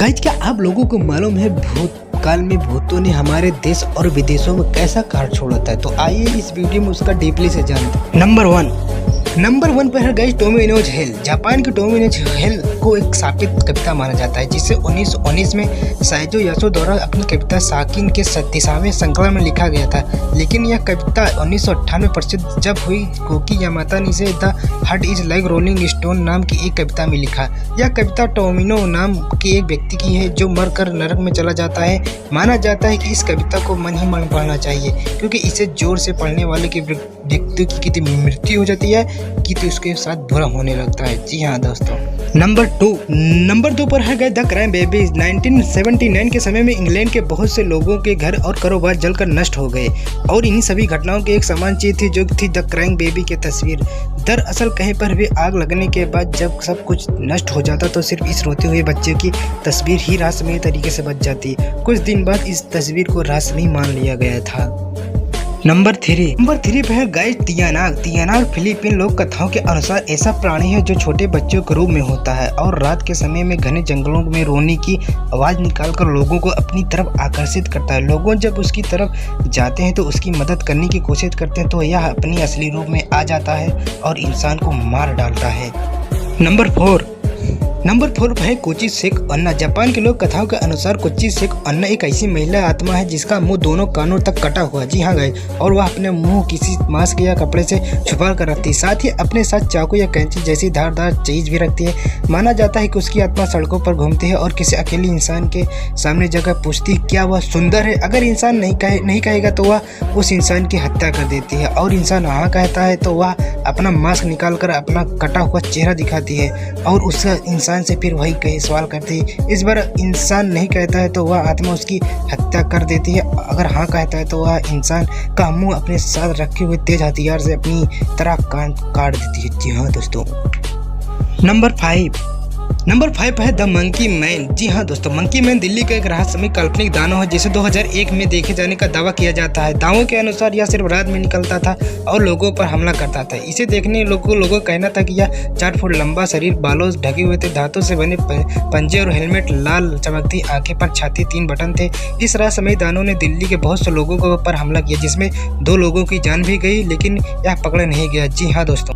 Guys, क्या आप लोगों को मालूम है भूतकाल में भूतों ने हमारे देश और विदेशों में कैसा कार्य छोड़ा था? तो आइए इस वीडियो में उसका डीपली से जानते हैं। नंबर वन पर है गाइस टोमोइनोज हेल। जापान की टोमोइनोज हेल को एक शापित कविता माना जाता है, जिसे 1919 में साइजो यासो द्वारा अपनी कविता साकिन के 37वें संकलन में लिखा गया था। लेकिन यह कविता 1998 प्रसिद्ध जब हुई कोकी यामाता ने इसे the heart is like rolling stone नाम की एक कविता में लिखा। यह कविता टोमिनो नाम के एक व्यक्ति की है जो मरकर नरक में चला जाता है। माना जाता है कि इस कविता को मन ही मन पढ़ना चाहिए, क्योंकि इसे जोर से पढ़ने वाले के व्यक्ति की कितनी मृत्यु हो जाती है कि तो उसके साथ बुरा होने लगता है। जी हाँ दोस्तों। नंबर दो पर है गए द क्राइम बेबी। 1979 के समय में इंग्लैंड के बहुत से लोगों के घर और कारोबार जलकर नष्ट हो गए, और इन्हीं सभी घटनाओं की एक समान चीज थी जो थी द क्राइम बेबी की तस्वीर। दरअसल कहीं पर भी आग लगने के बाद जब सब कुछ नष्ट हो जाता तो सिर्फ इस रोते हुए बच्चे की तस्वीर ही रहस्यमय तरीके से बच जाती। कुछ दिन बाद इस तस्वीर को रहस्यमय मान लिया गया था। नंबर थ्री पे है गाइस तियानाग फिलीपीन लोक कथाओं के अनुसार ऐसा प्राणी है जो छोटे बच्चों के रूप में होता है और रात के समय में घने जंगलों में रोने की आवाज निकालकर लोगों को अपनी तरफ आकर्षित करता है। लोग जब उसकी तरफ जाते हैं तो उसकी मदद करने की कोशिश करते हैं तो यह अपनी असली रूप में आ जाता है और इंसान को मार डालता है। नंबर फोर पर है कोची सेक अन्ना। जापान के लोक कथाओं के अनुसार कोची सेक अन्ना एक ऐसी महिला आत्मा है जिसका मुंह दोनों कानों तक कटा हुआ। जी हाँ गाइस, और वह अपने मुंह किसी मास्क या कपड़े से छुपा कर रखती है। साथ ही अपने साथ चाकू या कैंची जैसी धारदार चीज भी रखती है। माना जाता है कि उसकी आत्मा सड़कों पर घूमती है और किसी अकेले इंसान के सामने जगह पूछती क्या वह सुंदर है। अगर इंसान नहीं कहेगा तो वह उस इंसान की हत्या कर देती है, और इंसान हाँ कहता है तो वह अपना मास्क निकाल कर अपना कटा हुआ चेहरा दिखाती है और उसका इंसान से फिर वही कई सवाल करती है। इस बार इंसान नहीं कहता है तो वह आत्मा उसकी हत्या कर देती है। अगर हाँ कहता है तो वह इंसान का मुंह अपने साथ रखे हुए तेज हथियार से अपनी तरह काट देती है। जी हाँ दोस्तों। नंबर 5 है द मंकी मैन। जी हाँ दोस्तों, मंकी मैन दिल्ली का एक रहस्यमय काल्पनिक दानव है जिसे 2001 में देखे जाने का दावा किया जाता है। दावों के अनुसार यह सिर्फ रात में निकलता था और लोगों पर हमला करता था। इसे देखने लोगों का कहना था कि यह 4 फुट लंबा शरीर, बालों से ढके हुए थे, धातु से बने पंजे और हेलमेट, लाल चमकती आंखें पर छाती 3 बटन थे। इस रहस्यमय दानव ने दिल्ली के बहुत से लोगों पर हमला किया, जिसमें 2 लोगों की जान भी गई, लेकिन यह पकड़ा नहीं गया। जी हाँ दोस्तों।